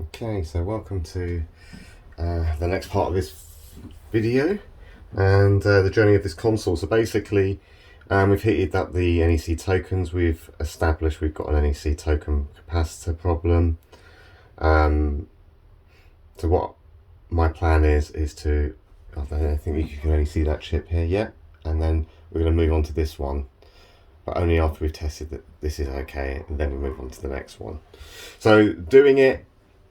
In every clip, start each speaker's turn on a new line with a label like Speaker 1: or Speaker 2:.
Speaker 1: Okay, so welcome to the next part of this video and the journey of this console. So basically we've heated up the NEC tokens. We've established we've got an NEC token capacitor problem. So what my plan is to, I don't think you can only see that chip here yet, and then we're going to move on to this one, but only after we've tested that this is okay, and then we move on to the next one. So doing it,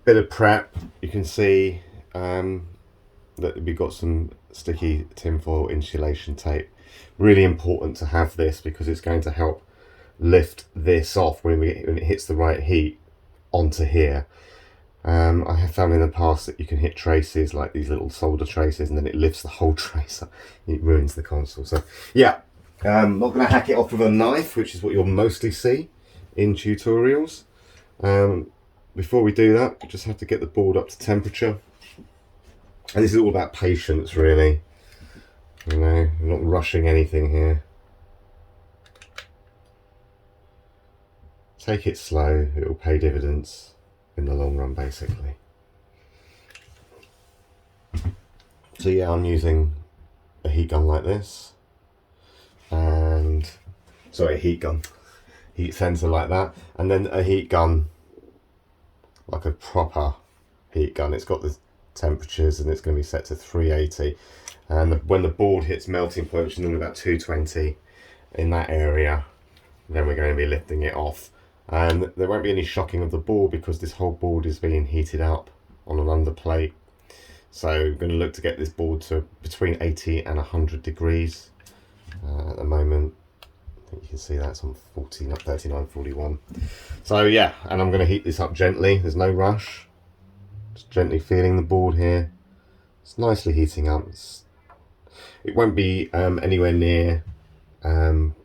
Speaker 1: bit of prep. You can see that we've got some sticky tinfoil insulation tape. Really important to have this because it's going to help lift this off when it hits the right heat onto here. I have found in the past that you can hit traces like these little solder traces and then it lifts the whole trace up. It ruins the console. So yeah, not going to hack it off with a knife, which is what you'll mostly see in tutorials. Before we do that, we just have to get the board up to temperature. And this is all about patience, really. You know, I'm not rushing anything here. Take it slow, it will pay dividends in the long run, basically. So yeah, I'm using a heat gun like this. And, sorry, heat sensor like that. And then a heat gun, like a proper heat gun. It's got the temperatures and it's going to be set to 380, and when the board hits melting point, which is normally about 220 in that area, then we're going to be lifting it off, and there won't be any shocking of the board because this whole board is being heated up on an underplate. So we're going to look to get this board to between 80 and 100 degrees at the moment. I think you can see that's on 3941. So yeah, and I'm going to heat this up gently. There's no rush. Just gently feeling the board here. It's nicely heating up. It won't be anywhere near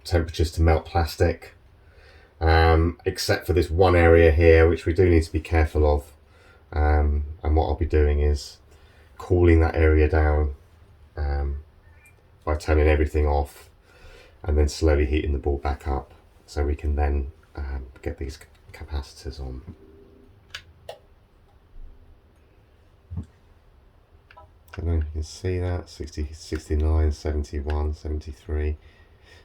Speaker 1: temperatures to melt plastic, except for this one area here, which we do need to be careful of. And what I'll be doing is cooling that area down by turning everything off and then slowly heating the board back up so we can then get these capacitors on. I don't know if you can see that, 60, 69, 71, 73.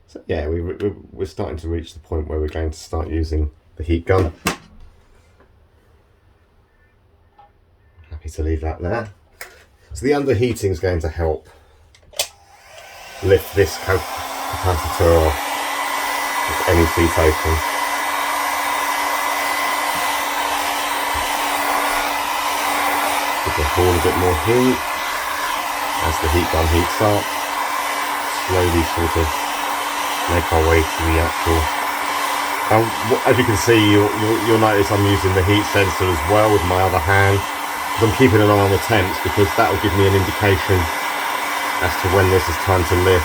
Speaker 1: So yeah, we're starting to reach the point where we're going to start using the heat gun. Happy to leave that there. So the underheating is going to help lift this capacitor off with NEC token. Give the board a bit more heat. As the heat gun heats up, slowly sort of make our way to the actual. As you can see, you'll notice I'm using the heat sensor as well with my other hand, because I'm keeping an eye on the temps, because that will give me an indication as to when this is time to lift.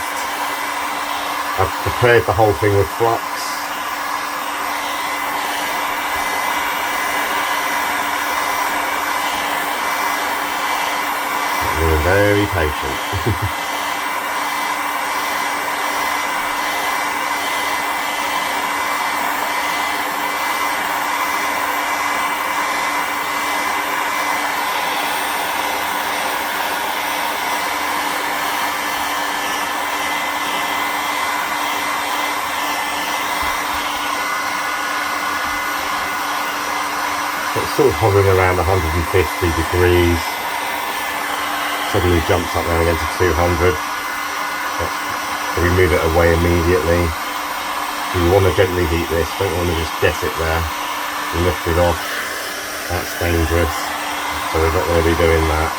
Speaker 1: I've prepared the whole thing with flux. We're very patient. So it's sort of hovering around 150 degrees. Suddenly jumps up there again to 200. So we move it away immediately. You want to gently heat this, don't want to just get it there and lift it off. That's dangerous. So we're not going to be doing that.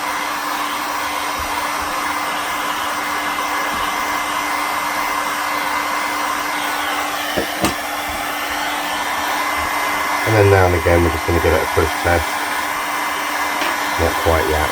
Speaker 1: And then now and again we're just going to give it a push test. Not quite yet.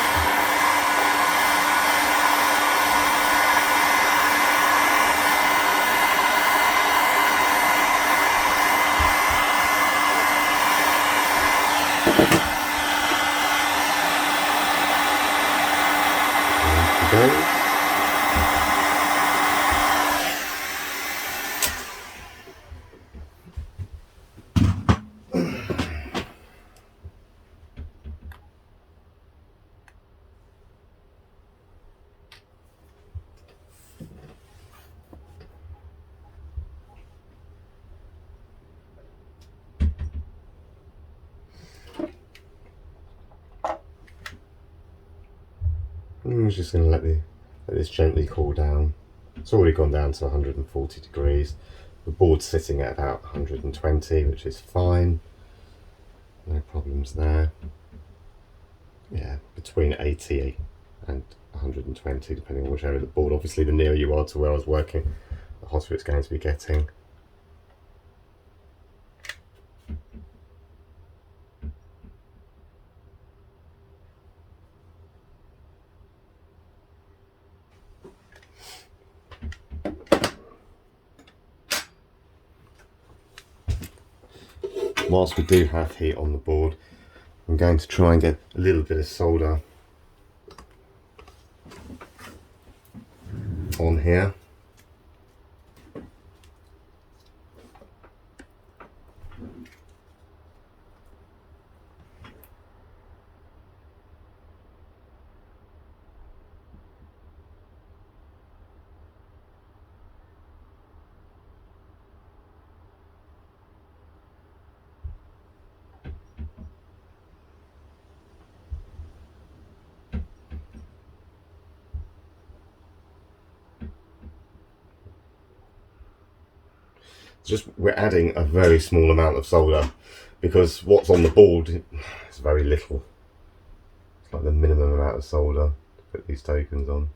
Speaker 1: Go. I'm just going to let this gently cool down. It's already gone down to 140 degrees. The board's sitting at about 120, which is fine. No problems there. Yeah, between 80 and 120, depending on which area of the board. Obviously, the nearer you are to where I was working, the hotter it's going to be getting. Whilst we do have heat on the board, I'm going to try and get a little bit of solder on here. We're adding a very small amount of solder because what's on the board is very little. It's like the minimum amount of solder to put these tokens on.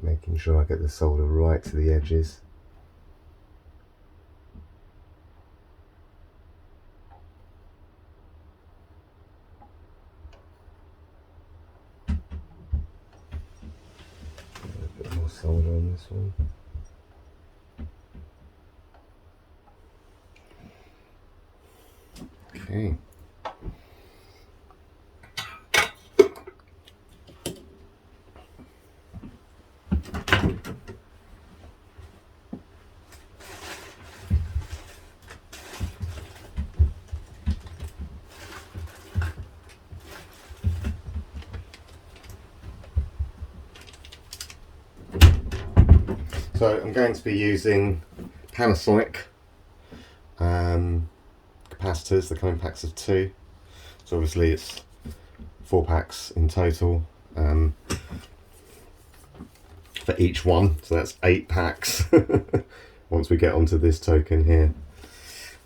Speaker 1: Making sure I get the solder right to the edges. A bit more solder on this one. Okay. So I'm going to be using Panasonic capacitors. They come in packs of 2. So obviously it's 4 packs in total for each one. So that's 8 packs once we get onto this token here.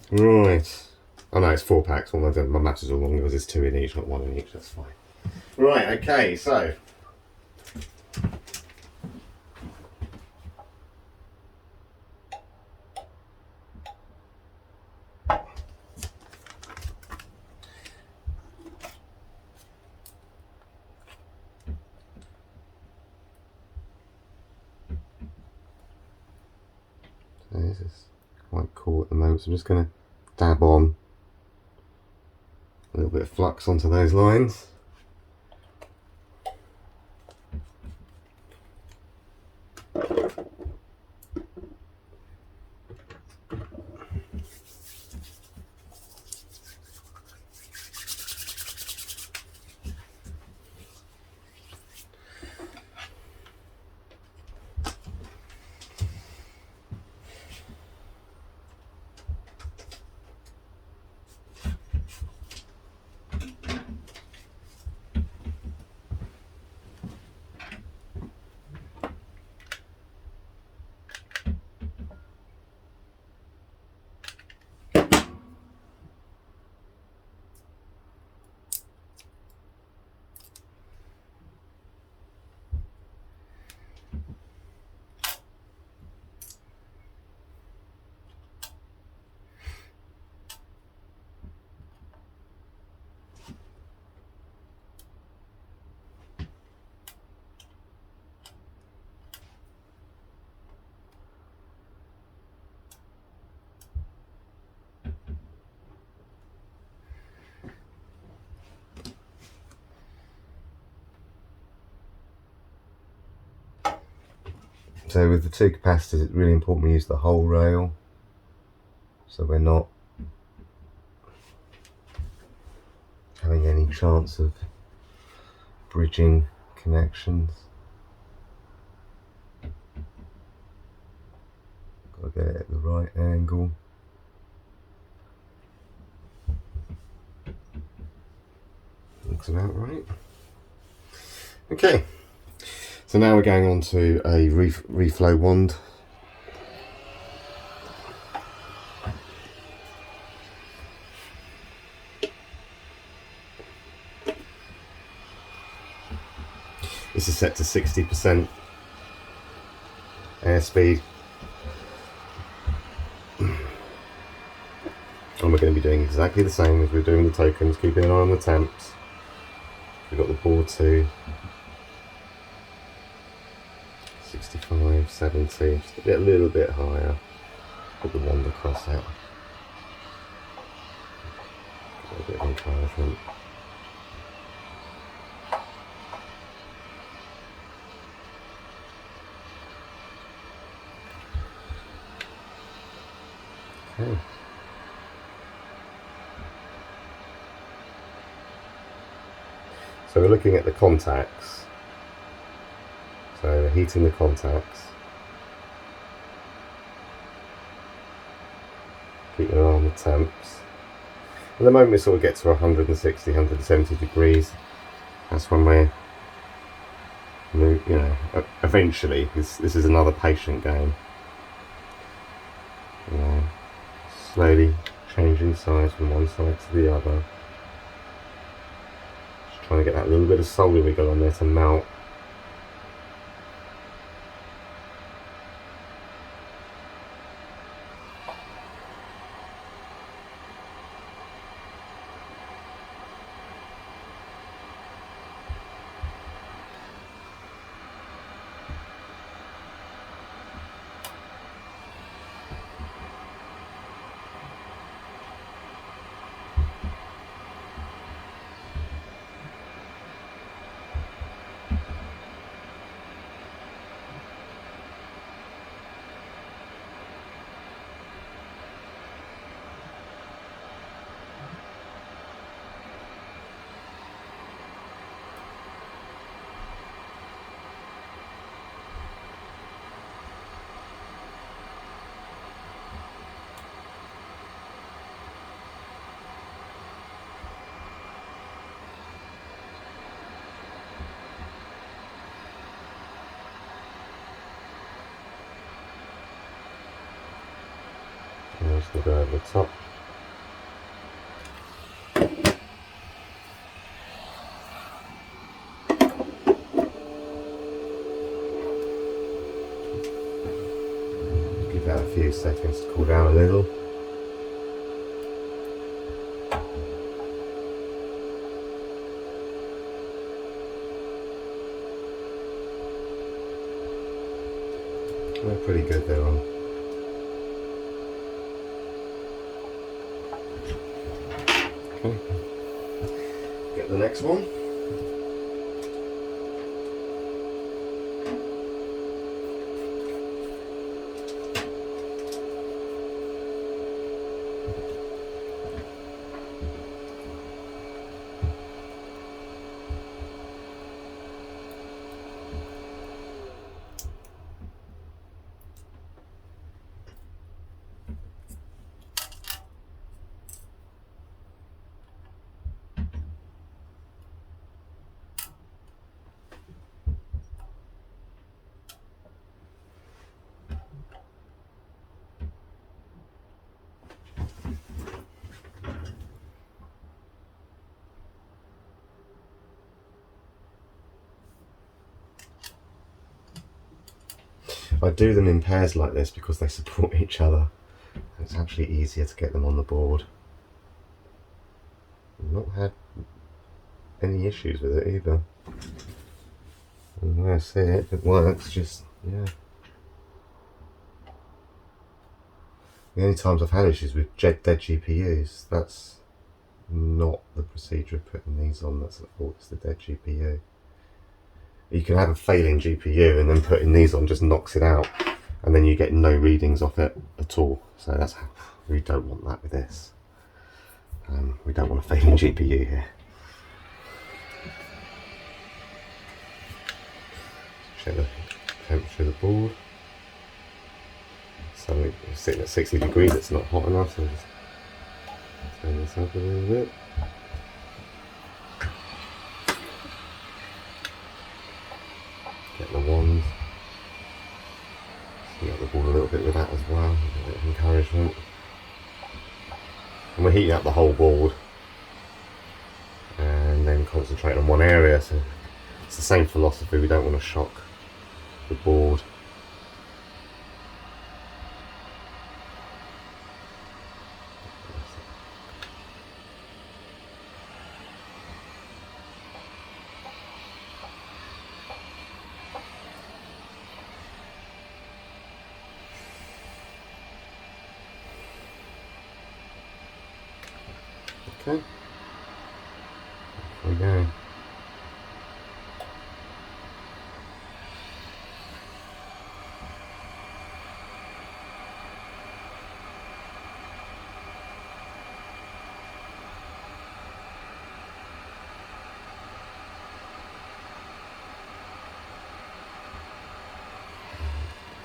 Speaker 1: Right. Oh no, it's 4 packs. Well, my maths is all wrong because it's 2 in each, not 1 in each. That's fine. Right, okay, so this is quite cool at the moment, so I'm just going to dab on a little bit of flux onto those lines. So with the two capacitors, it's really important we use the whole rail, so we're not having any chance of bridging connections. Got to get it at the right angle. Looks about right. Okay, so now we're going on to a reflow wand. This is set to 60% airspeed. And we're going to be doing exactly the same as we're doing the tokens, keeping an eye on the temps. We've got the board to 65, 70, just a little bit higher. Put the wand across out. A bit of encouragement. Okay. So we're looking at the contacts. So we're heating the contacts. Keeping an eye on the temps. At the moment we sort of get to 160, 170 degrees. That's when we're, you know, eventually, this is another patient game. You know, slowly changing size from one side to the other. Just trying to get that little bit of solder we got on there to melt. And just go over the top. Give that a few seconds to cool down a little. They're pretty good, they're on. Okay. Get the next one. I do them in pairs like this because they support each other. It's actually easier to get them on the board. I've not had any issues with it either. And the way I see it, it works, just, yeah. The only times I've had issues with dead GPUs, that's not the procedure of putting these on that's at fault, it's the dead GPU. You can have a failing GPU and then putting these on just knocks it out, and then you get no readings off it at all. So that's how we don't want that with this. We don't want a failing GPU here. Check the temperature of the board. So it's sitting at 60 degrees, it's not hot enough, so just turn this up a little bit. Get the wand. Heat up the board a little bit with that as well, a bit of encouragement. And we're heating up the whole board and then concentrate on one area, so it's the same philosophy, we don't want to shock the board. Okay, off we go.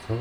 Speaker 1: So,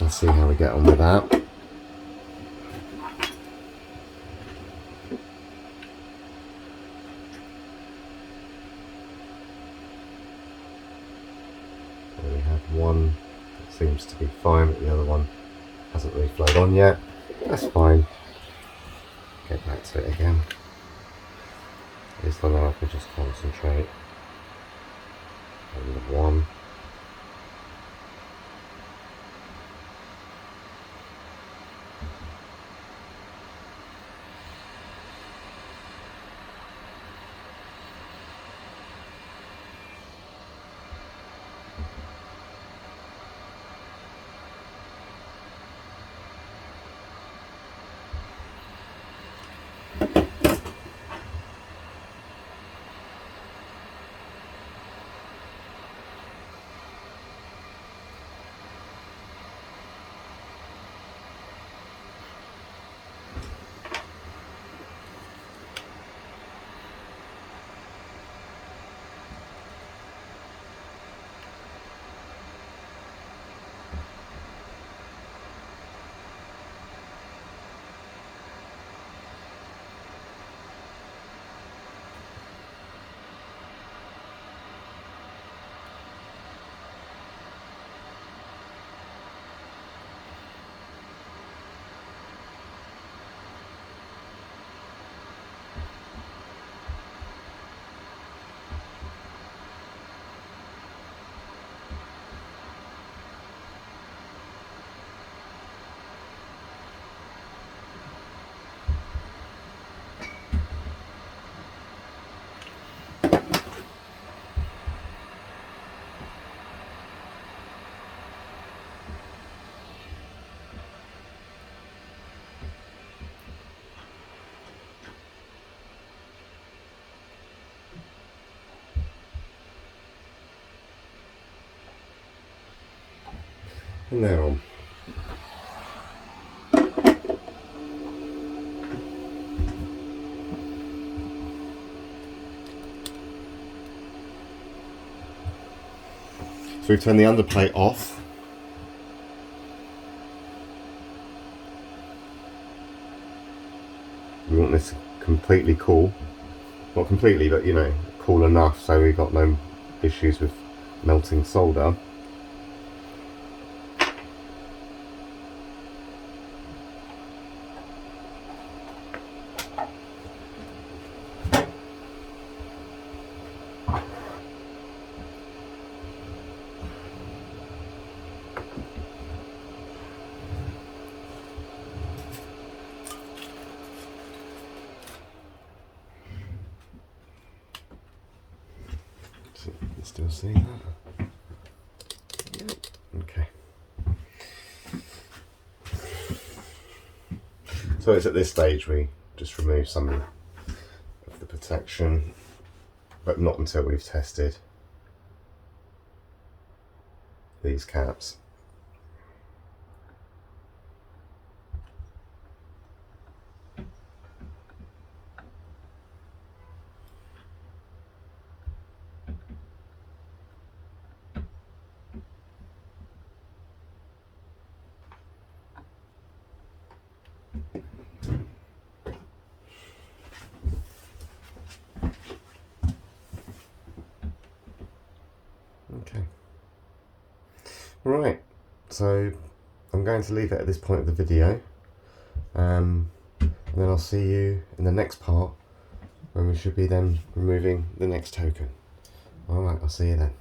Speaker 1: let's see how we get on with that. We have one that seems to be fine, but the other one hasn't really flowed on yet. That's fine. Get back to it again. At least I know I can just concentrate on the one. And they're on. So we turn the underplate off. We want this completely cool. Not completely, but you know, cool enough so we've got no issues with melting solder. Still seeing that? Yep. Okay. So it's at this stage we just remove some of the protection, but not until we've tested these caps. Okay. Right, so I'm going to leave it at this point of the video, and then I'll see you in the next part when we should be then removing the next token. Alright, I'll see you then.